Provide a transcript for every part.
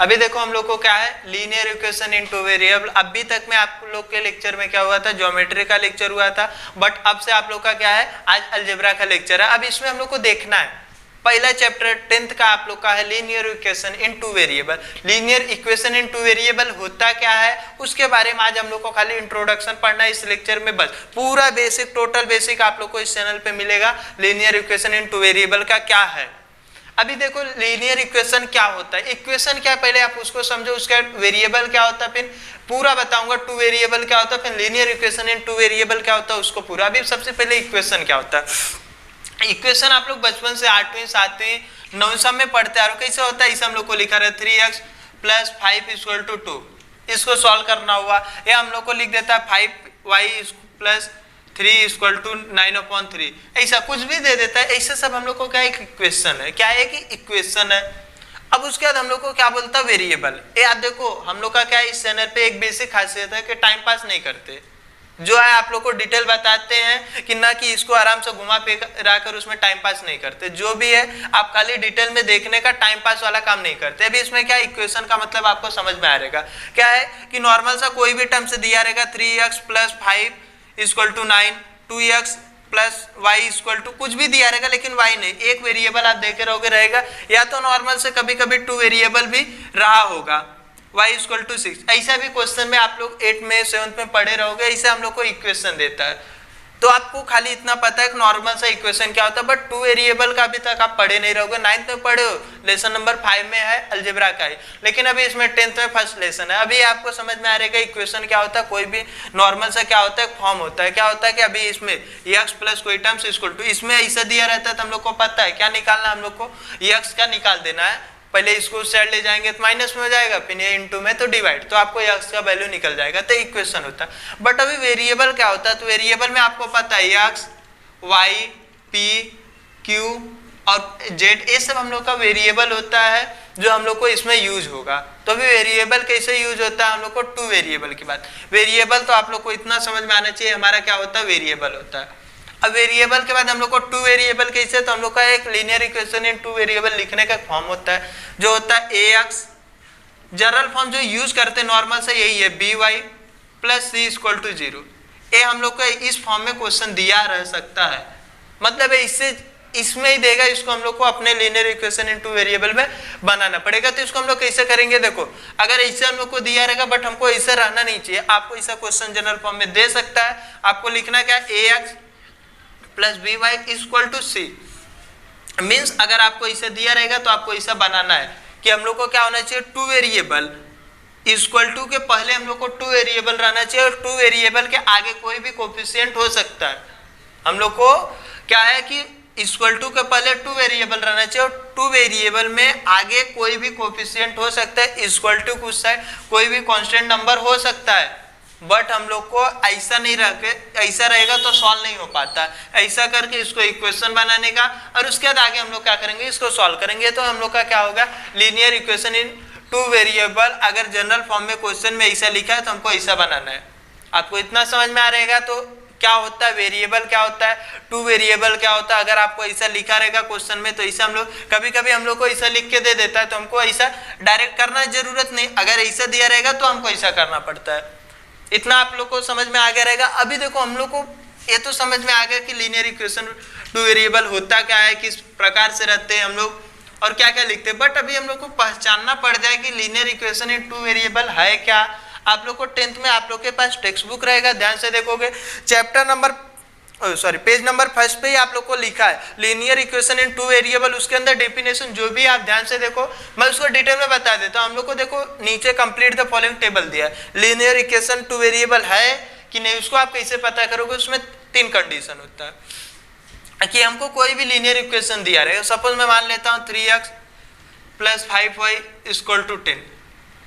अभी देखो हम लोग को क्या है, linear equation in two variable. अभी तक में आप लोग के लेक्चर में क्या हुआ था, ज्योमेट्री का लेक्चर हुआ था, बट अब से आप लोग का क्या है, आज अलजेब्रा का लेक्चर है। अब इसमें हम लोग को देखना है, पहला चैप्टर 10th का आप लोग का है linear equation in two variable. Linear equation in two variable होता क्या है उसके बारे में आज हम लोग को खाली इंट्रोडक्शन पढ़ना है इस लेक्चर में। बस पूरा बेसिक, टोटल बेसिक आप लोग को इस चैनल पे मिलेगा। Linear equation in two variable का क्या है। अभी देखो लीनियर इक्वेशन क्या होता है, इक्वेशन क्या, पहले आप उसको समझो, उसका वेरिएबल क्या होता है, फिर पूरा बताऊंगा टू वेरिएबल क्या होता है, फिर linear equation in two variable क्या होता है उसको पूरा। अभी सबसे पहले इक्वेशन क्या होता है। इक्वेशन आप लोग बचपन से 8वीं 7वीं 9वीं में पढ़ते आ रहे हो। कैसे होता है, इसे हम लोग को लिखा रहा है 3x + 5 = 2। इसको सॉल्व करना हुआ, या हम लोग को लिख देता है 5y + 3 = 9/3, ऐसा कुछ भी दे देता है। ऐसा सब हम लोग को क्या एक इक्वेशन है, क्या है कि इक्वेशन है। अब उसके बाद हम लोग को क्या बोलता है, वेरिएबल। याद देखो हम लोग का क्या है, इस चैनल पे एक बेसिक खासियत है कि टाइम पास नहीं करते, जो है आप लोग को डिटेल बताते हैं कि ना कि इसको आराम से घुमा फिरा कर उसमें टाइम पास नहीं करते। जो भी है आप खाली डिटेल में देखने का, टाइम पास वाला काम नहीं करते। अभी इसमें क्या इक्वेशन का मतलब आपको समझ में आ रहेगा। क्या है कि नॉर्मल सा कोई भी टर्म से दिया रहेगा 3x + 5 = 9, 2x + y = कुछ भी दिया रहेगा, लेकिन y नहीं, एक वेरिएबल आप देखे रहोगे रहेगा, या तो नॉर्मल से कभी कभी 2 वेरिएबल भी रहा होगा, y = 6। ऐसा भी क्वेश्चन में आप लोग 8 में 7th में पढ़े रहोगे, ऐसे हम लोग को इक्वेशन देता है। तो आपको खाली इतना पता है कि नॉर्मल सा इक्वेशन क्या होता है, बट 2 वेरिएबल का अभी तक आप पढ़े नहीं रहोगे। 9th में पढ़े हो, लेसन नंबर 5 में है अलजेब्रा का ही, लेकिन अभी इसमें 10th में फर्स्ट लेसन है। अभी आपको समझ में आ रहेगा इक्वेशन क्या होता है, कोई भी नॉर्मल सा क्या होता है, फॉर्म होता है। क्या होता है कि अभी इसमें x + कोई टर्म्स = इसमें ऐसा दिया रहता है तो हम लोग को पता है क्या निकालना है, हम लोग को x का निकाल देना है। पहले इसको साइड ले जाएंगे तो माइनस में हो जाएगा, फिर ये इनटू में तो डिवाइड, तो आपको x का वैल्यू निकल जाएगा, तो इक्वेशन होता है। बट अभी वेरिएबल क्या होता है, तो वेरिएबल में आपको पता है x, y, p, q और z, ये सब हम लोग का वेरिएबल होता है जो हम लोग को इसमें यूज होगा। तो अभी वेरिएबल कैसे यूज होता है हम लोग को, टू वेरिएबल की बात। वेरिएबल तो आप लोग को इतना समझ में आना चाहिए, हमारा क्या होता है, वेरिएबल होता है। अब वेरिएबल के बाद हम लोग को टू वेरिएबल कैसे, तो हम लोग का एक linear equation in two variable लिखने का फॉर्म होता है जो होता है ax, जनरल फॉर्म जो यूज करते हैं नॉर्मल से यही है, by + c = 0। ये हम लोग को इस फॉर्म में क्वेश्चन दिया रह सकता है, मतलब इससे इसमें ही देगा, इसको हम लोग को अपने linear equation in two variable में बनाना पड़ेगा। तो इसको हम लोग कैसे करेंगे, देखो अगर ऐसे हम लोग को दिया रहेगा, बट हमको ऐसा रहना नहीं चाहिए, आपको ऐसा क्वेश्चन जनरल फॉर्म में दे सकता है। आपको लिखना क्या है, ax + by = c। मीन्स अगर आपको इसे दिया रहेगा तो आपको ऐसा बनाना है कि हम लोग को क्या होना चाहिए, टू वेरिएबल = के पहले हम लोग को टू वेरिएबल रहना चाहिए, और टू वेरिएबल के आगे कोई भी कोफिशिएंट हो सकता है। हम लोग को क्या है कि = के पहले टू वेरिएबल रहना चाहिए, और टू वेरिएबल में आगे कोई भी कोफिशिएंट हो सकता है, = कुछ साइड कोई भी कांस्टेंट नंबर हो सकता है। बट हम लोग को ऐसा नहीं रखे, ऐसा रहेगा तो सॉल्व नहीं हो पाता। ऐसा करके इसको इक्वेशन बनाने का, और उसके बाद आगे हम लोग क्या करेंगे, इसको सॉल्व करेंगे, तो हम लोग का क्या होगा, linear equation in two variable. अगर जनरल फॉर्म में क्वेश्चन में ऐसा लिखा है तो हमको ऐसा बनाना है। आपको इतना समझ में आ रहेगा तो क्या होता है वेरिएबल, क्या होता है टू वेरिएबल, क्या होता है। अगर आपको ऐसा लिखा रहेगा क्वेश्चन में तो ऐसा हम लोग कभी कभी हम लोग को ऐसा लिख के दे देता है, तो हमको ऐसा डायरेक्ट करना जरूरत नहीं, अगर ऐसा दिया रहेगा तो हमको ऐसा करना पड़ता है। इतना आप लोग को समझ में आ गया रहेगा। अभी देखो हम लोग को ये तो समझ में आ गया कि लीनियर इक्वेशन टू वेरिएबल होता क्या है, किस प्रकार से रहते हैं हम लोग और क्या क्या लिखते हैं। बट अभी हम लोग को पहचानना पड़ जाए कि linear equation in two variable है क्या। आप लोग को 10th में आप लोग के पास टेक्स्ट बुक रहेगा, ध्यान से देखोगे, चैप्टर नंबर पेज नंबर 1 पे ही आप लोग को लिखा है linear equation in two variable. उसके अंदर डेफिनेशन जो भी आप ध्यान से देखो, मैं उसको डिटेल में बता देता हूँ। हम लोग को देखो नीचे कंप्लीट द फॉलोइंग टेबल दिया है, लीनियर इक्वेशन टू वेरिएबल है कि नहीं, उसको आप कैसे पता करोगे। उसमें 3 कंडीशन होता है कि हमको कोई भी लीनियर इक्वेशन दिया रहेगा। सपोज मैं मान लेता हूँ 3x + 5y = 10,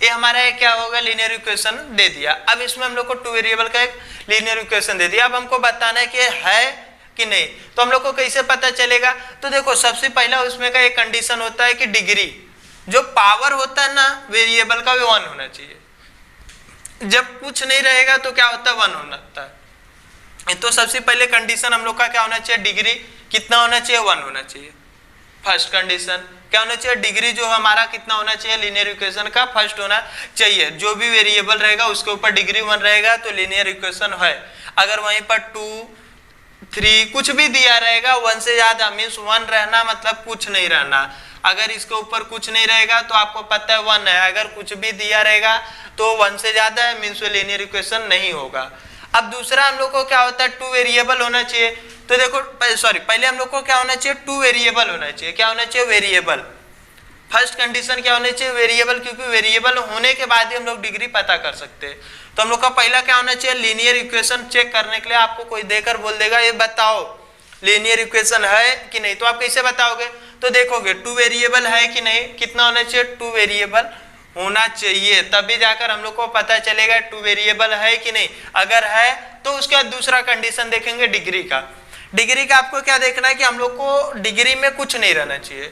ये हमारा क्या होगा, लीनियर इक्वेशन दे दिया। अब इसमें हम लोग को टू वेरिएबल का एक लीनियर इक्वेशन दे दिया। अब हमको बताना है कि है कि नहीं, तो हम लोग को कैसे पता चलेगा। तो देखो सबसे पहला उसमें का एक कंडीशन होता है कि डिग्री, जो पावर होता है ना वेरिएबल का, वो 1 होना चाहिए। जब कुछ नहीं रहेगा तो क्या होता है, 1 होता है। तो सबसे पहले कंडीशन हम लोग का क्या होना चाहिए, डिग्री कितना होना चाहिए, 1 होना चाहिए। फर्स्ट कंडीशन क्या होना चाहिए, डिग्री जो हमारा कितना होना चाहिए, लीनियर इक्वेशन का फर्स्ट होना चाहिए। जो भी वेरिएबल रहेगा उसके ऊपर डिग्री 1 रहेगा तो लीनियर इक्वेशन है। अगर वहीं पर 2 3 कुछ भी दिया रहेगा 1 से ज्यादा मीन्स 1 रहना मतलब कुछ नहीं रहना। अगर इसके ऊपर कुछ नहीं रहेगा तो आपको पता है 1 है, अगर कुछ भी दिया रहेगा तो 1 से ज्यादा है मीन्स लीनियर इक्वेशन नहीं होगा। अब दूसरा हम लोग को क्या होता है, 2 वेरिएबल होना चाहिए। तो देखो सॉरी पहले हम लोग को क्या होना चाहिए, 2 वेरिएबल होना चाहिए। क्या होना चाहिए, वेरिएबल। फर्स्ट कंडीशन क्या होनी चाहिए, वेरिएबल, क्योंकि वेरिएबल होने के बाद ही हम लोग डिग्री पता कर सकते हैं। तो हम लोग का पहला क्या होना चाहिए, लीनियर इक्वेशन चेक करने के लिए आपको कोई देकर बोल देगा ये बताओ लीनियर इक्वेशन है कि नहीं, तो आप कैसे बताओगे, तो देखोगे 2 वेरिएबल है कि नहीं, कितना होना चाहिए, 2 वेरिएबल होना चाहिए, तभी जाकर हम लोग को पता चलेगा 2 वेरिएबल है कि नहीं। अगर है तो उसके बाद दूसरा कंडीशन देखेंगे डिग्री का। डिग्री का आपको क्या देखना है कि हम लोग को डिग्री में कुछ नहीं रहना चाहिए,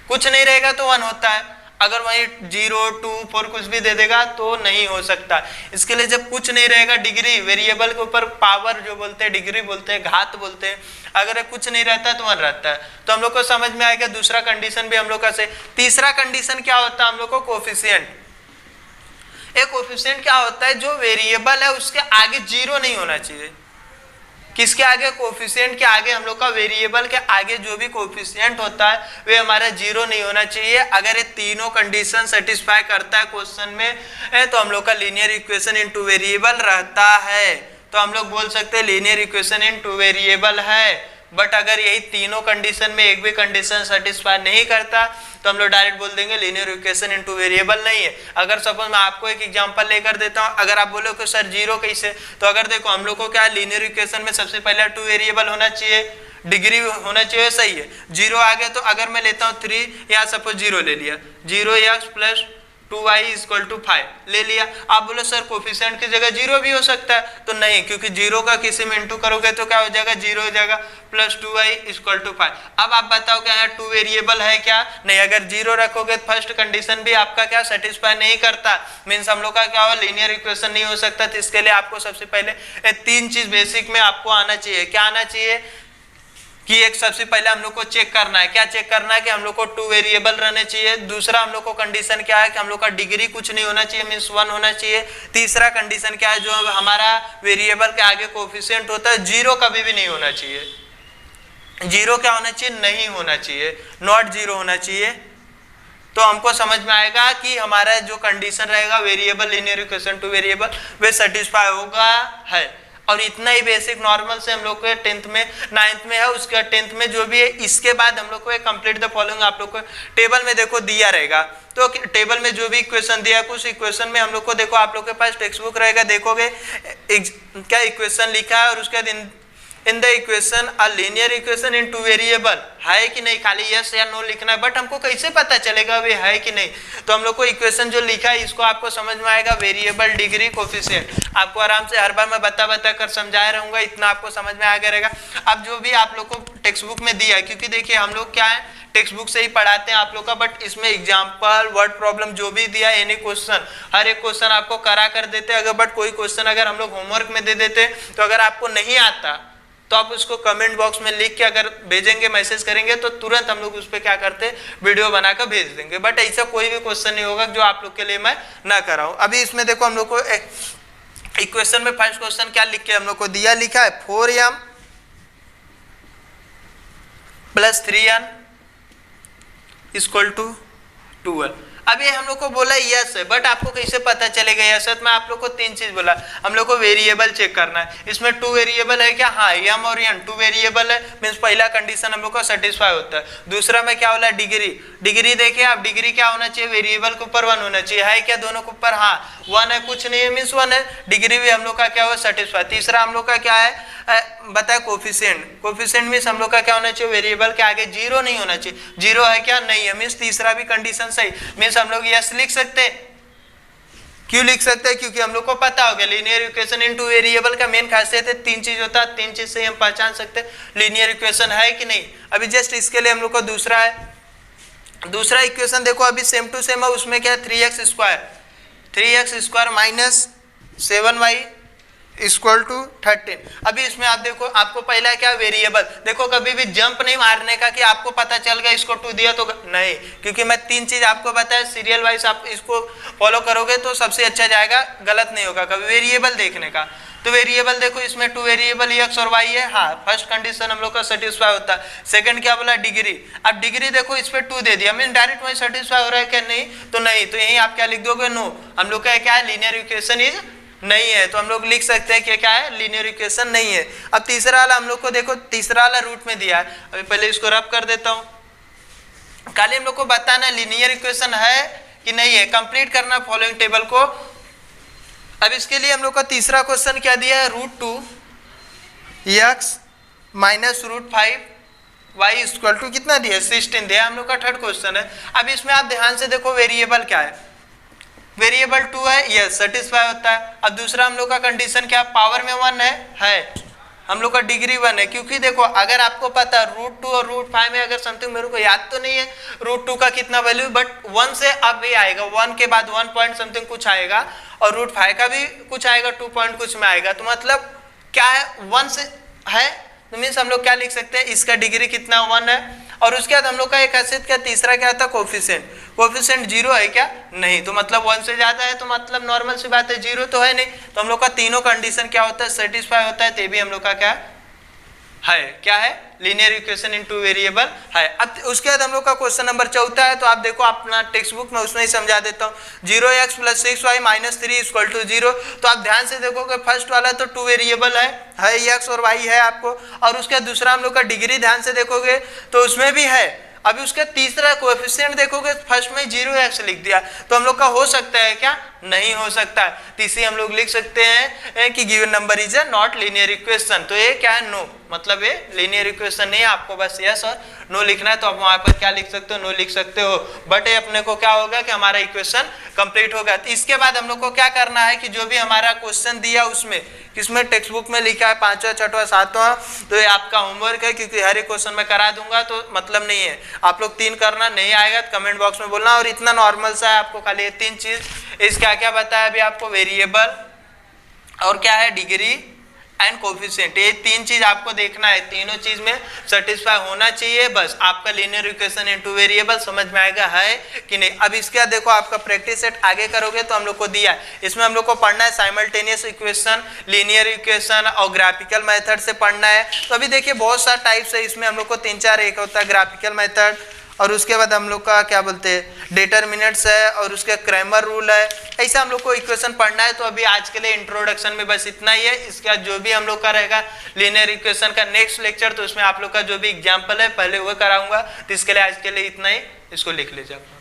कुछ नहीं रहेगा तो 1 होता है। अगर वही 0 2 4 कुछ भी दे देगा तो नहीं हो सकता। इसके लिए जब कुछ नहीं रहेगा डिग्री, वेरिएबल के ऊपर पावर जो बोलते हैं डिग्री बोलते हैं, घात बोलते हैं, अगर कुछ नहीं रहता तो 1 रहता है। तो हम लोग को समझ में आएगा दूसरा कंडीशन भी हम लोग का से। तीसरा कंडीशन क्या होता है हम लोग को, कोफिशिएंट। एक कोफिशिएंट क्या होता है, जो वेरिएबल है उसके आगे 0 नहीं होना चाहिए। किसके आगे, कोफिशिएंट के आगे, हम लोग का वेरिएबल के आगे जो भी कोफिशिएंट होता है वे हमारा 0 नहीं होना चाहिए। अगर ये तीनों कंडीशन सेटिस्फाई करता है क्वेश्चन में तो हम लोग का लीनियर इक्वेशन इन 2 वेरिएबल रहता है। तो हम लोग बोल सकते हैं लीनियर इक्वेशन इन 2 वेरिएबल है। बट अगर यही तीनों कंडीशन में एक भी कंडीशन सेटिस्फाई नहीं करता तो हम लोग डायरेक्ट बोल देंगे लीनियर इक्वेशन इन 2 वेरिएबल नहीं है। अगर सपोज मैं आपको एक एग्जांपल लेकर देता हूं, अगर आप बोलो कि सर 0 कैसे, तो अगर देखो हम लोग को क्या लीनियर इक्वेशन में सबसे पहले 2 वेरिएबल होना चाहिए, डिग्री होना चाहिए, सही है। 0 आ गया तो अगर मैं लेता हूँ 3, यहाँ सपोज 0 ले लिया, 0x plus 2y equal to 5 ले लिया। आप बोलो सर कोफिशिएंट की जगह 0 भी हो सकता है, तो नहीं, क्योंकि 0 का किसी में इंटू करोगे तो क्या हो जाएगा, 0 हो जाएगा प्लस 2y इक्वल टू 5। अब आप बताओ क्या यहाँ 2 वेरिएबल है क्या, नहीं। अगर 0 रखोगे तो फर्स्ट कंडीशन भी आपका क्या सेटिस्फाई नहीं करता, मीन्स हम लोग का क्या हो, लीनियर इक्वेशन नहीं हो सकता। तो इसके लिए आपको सबसे पहले 3 चीज बेसिक में आपको आना चाहिए। क्या आना चाहिए कि एक सबसे पहले हम लोग को चेक करना है, क्या चेक करना है कि हम लोग को 2 वेरिएबल रहने चाहिए। दूसरा हम लोग को कंडीशन क्या है कि हम लोग का डिग्री कुछ नहीं होना चाहिए, मीन्स 1 होना चाहिए। तीसरा कंडीशन क्या है, जो हमारा वेरिएबल के आगे कोफिशिएंट होता है 0 कभी भी नहीं होना चाहिए। 0 क्या होना चाहिए, नहीं होना चाहिए, नॉट 0 होना चाहिए। तो हमको समझ में आएगा कि हमारा जो कंडीशन रहेगा वेरिएबल लीनियर इक्वेशन 2 वेरिएबल वे सेटिस्फाई होगा है। और इतना ही बेसिक नॉर्मल से हम लोग को 10th में 9th में है, उसके 10th में जो भी है। इसके बाद हम लोग को कंप्लीट द फॉलोइंग आप लोग को टेबल में देखो दिया रहेगा। तो टेबल में जो भी इक्वेशन दिया, कुछ इक्वेशन में हम लोग को देखो, आप लोग के पास टेक्स्ट बुक रहेगा, देखोगे क्या इक्वेशन लिखा है और उसके बाद in the equation a linear equation in 2 variable है कि नहीं, खाली यस या नो लिखना है। बट हमको कैसे पता चलेगा वे है कि नहीं, तो हम लोग को इक्वेशन जो लिखा है इसको आपको समझ में आएगा, वेरिएबल, डिग्री, कोफिशिएंट। आपको आराम से हर बार मैं बता कर समझाया रहूंगा, इतना आपको समझ में आ गया रहेगा। अब जो भी आप लोग को टेक्स्ट बुक में दिया है, क्योंकि देखिए हम लोग क्या है टेक्स्ट बुक से ही पढ़ाते हैं आप लोग का, बट इसमें एग्जाम्पल, वर्ड प्रॉब्लम जो भी दिया एनी क्वेश्चन, हर एक क्वेश्चन आपको करा कर देते हैं। अगर बट कोई क्वेश्चन अगर हम लोग होमवर्क में दे देते तो अगर आपको नहीं आता तो आप उसको कमेंट बॉक्स में लिख के अगर भेजेंगे, मैसेज करेंगे तो तुरंत हम लोग उस पर क्या करते वीडियो बनाकर भेज देंगे। बट ऐसा कोई भी क्वेश्चन नहीं होगा जो आप लोग के लिए मैं ना कराऊं। अभी इसमें देखो हम लोग को इक्वेशन में फर्स्ट क्वेश्चन क्या लिख के हम लोग को दिया, लिखा है 4m plus 3n equal to 12। अब ये हम लोग को बोला यस है, बट आपको कैसे पता चलेगा यस है, तो मैं आप लोग को 3 चीज बोला। हम लोग को वेरिएबल चेक करना है, इसमें 2 वेरिएबल है क्या, हाँ m और n 2 वेरिएबल है, मीन्स पहला कंडीशन हम लोग को सेटिस्फाई होता है। दूसरा में क्या बोला, डिग्री। डिग्री देखिए आप, डिग्री क्या होना चाहिए, वेरिएबल के ऊपर 1 होना चाहिए, है क्या दोनों के ऊपर, हाँ 1 है, कुछ नहीं है मीन्स 1 है, डिग्री भी हम लोग का क्या हुआ सेटिस्फाई। तीसरा हम लोग का क्या है बताए, कोफिशिएंट। कोफिशिएंट मीन्स हम लोग का क्या होना चाहिए, वेरिएबल के आगे 0 नहीं होना चाहिए, 0 है क्या, नहीं है, मीन्स तीसरा भी कंडीशन सही, मीन्स हम लोग यस लिख सकते हैं। क्यों लिख सकते हैं, क्योंकि हम लोग को पता हो गया लीनियर इक्वेशन इन 2 वेरिएबल का मेन खासियत है 3 चीज होता है, 3 चीज से हम पहचान सकते हैं लीनियर इक्वेशन है कि नहीं। अभी जस्ट इसके लिए हम लोग को दूसरा है, दूसरा इक्वेशन देखो अभी सेम टू सेम है, उसमें क्या है 3x square minus 7y equal to 13। अभी इसमें आप देखो, आपको पहला क्या वेरिएबल, देखो कभी भी जंप नहीं मारने का कि आपको पता चल गया इसको 2 दिया तो नहीं, क्योंकि मैं 3 चीज आपको बताया सीरियल वाइज, आप इसको फॉलो करोगे तो सबसे अच्छा जाएगा, गलत नहीं होगा कभी वेरिएबल देखने का। तो वेरिएबल देखो, इसमें 2 वेरिएबल एक्स और वाई है, हाँ फर्स्ट कंडीशन हम लोग का सेटिस्फाई होता है। सेकंड क्या बोला, डिग्री। अब डिग्री देखो इस पे 2 दे दिया, मीन डायरेक्ट वही सेटिस्फाई हो रहा है क्या, नहीं तो नहीं, तो यही आप क्या लिख दोगे, नो। हम लोग का क्या है, लीनियर इक्वेशन इज नहीं है, तो हम लोग लिख सकते हैं कि क्या है, लीनियर इक्वेशन नहीं है। अब तीसरा वाला हम लोग को देखो, तीसरा वाला रूट में दिया है, अभी पहले इसको रब कर देता हूं। खाली हम लोग को बताना लीनियर इक्वेशन है कि नहीं है, कंप्लीट करना फॉलोइंग टेबल को। अब इसके लिए हम लोग का तीसरा क्वेश्चन क्या दिया है, √2x minus √5 y equal to कितना दिया, 16 दिया हम लोग का थर्ड क्वेश्चन है। अब इसमें आप ध्यान से देखो, वेरिएबल क्या है, वेरिएबल 2 है, यस सेटिस्फाई होता है। अब दूसरा हम लोग का कंडीशन क्या, पावर में 1 है, हम लोग का डिग्री 1 है, क्योंकि देखो अगर आपको पता √2 और √5 में अगर समथिंग, मेरे को याद तो नहीं है √2 का कितना वैल्यू, बट 1 से अब ये आएगा, 1 के बाद 1 पॉइंट समथिंग कुछ आएगा, और √5 का भी कुछ आएगा, 2 पॉइंट कुछ में आएगा, तो मतलब क्या है, 1 से है, तो मीन्स हम लोग क्या लिख सकते हैं, इसका डिग्री कितना 1 है। और उसके बाद हम लोग का एक हैसियत क्या, तीसरा क्या था, कोफिशिएंट। कोफिशिएंट 0 है क्या, नहीं, तो मतलब 1 से ज्यादा है, तो मतलब नॉर्मल सी बात है, 0 तो है नहीं, तो हम लोग का तीनों कंडीशन क्या होता है, सेटिस्फाई होता है, तो भी हम लोग का क्या है, क्या है, लीनियर इक्वेशन इन 2 वेरिएबल है। अब उसके बाद हम लोग का क्वेश्चन नंबर 4 है, तो आप देखो अपना टेक्स्ट बुक में, उसमें ही समझा देता हूँ। 0x + 6y - 3 = 0। तो आप ध्यान से देखोगे, फर्स्ट वाला तो 2 वेरिएबल है x और y है आपको, और उसके दूसरा हम लोग का डिग्री ध्यान से देखोगे तो उसमें भी है। अभी उसका तीसरा कोएफिशिएंट देखोगे, फर्स्ट में 0x लिख दिया, तो हम लोग का हो सकता है क्या, नहीं हो सकता। तीसरी हम लोग लिख सकते हैं कि given number is a not linear equation, तो ये क्या है, नो, मतलब ये लीनियर इक्वेशन नहीं है, आपको बस यस और नो लिखना है, तो आप वहां पर क्या लिख सकते हो, नो लिख सकते हो, बट ये अपने को क्या होगा कि हमारा इक्वेशन कंप्लीट होगा। तो इसके बाद हम लोग को क्या करना है कि जो भी हमारा क्वेश्चन दिया उसमें, किसमें टेक्स्ट बुक में लिखा है 5वां 6वां 7वां, तो ये आपका होमवर्क है, क्योंकि हर एक क्वेश्चन में करा दूंगा तो मतलब नहीं है, आप लोग 3 करना, नहीं आएगा तो कमेंट बॉक्स में बोलना। और इतना नॉर्मल सा है, आपको खाली 3 चीज, इसका क्या बताया अभी आपको, वेरिएबल और क्या है, डिग्री एंड कोफिशिएंट, ये 3 चीज आपको देखना है, तीनों चीज में सेटिस्फाई होना चाहिए, बस आपका लीनियर इक्वेशन इन 2 वेरिएबल समझ में आएगा है कि नहीं। अब इसके बाद देखो, आपका प्रैक्टिस सेट आगे करोगे तो हम लोग को दिया है, इसमें हम लोग को पढ़ना है साइमल्टेनियस इक्वेशन, लीनियर इक्वेशन और ग्राफिकल मेथड से पढ़ना है। तो अभी देखिए बहुत सारा टाइप्स है, इसमें हम लोग को 3-4, एक होता है ग्राफिकल मेथड, और उसके बाद हम लोग का क्या बोलते हैं, डिटरमिनेंट्स है, और उसके क्रैमर रूल है, ऐसा हम लोग को इक्वेशन पढ़ना है। तो अभी आज के लिए इंट्रोडक्शन में बस इतना ही है। इसका जो भी हम लोग का रहेगा लीनियर इक्वेशन का नेक्स्ट लेक्चर, तो उसमें आप लोग का जो भी एग्जाम्पल है पहले वो कराऊंगा। तो इसके लिए आज के लिए इतना ही, इसको लिख लीजिए आप।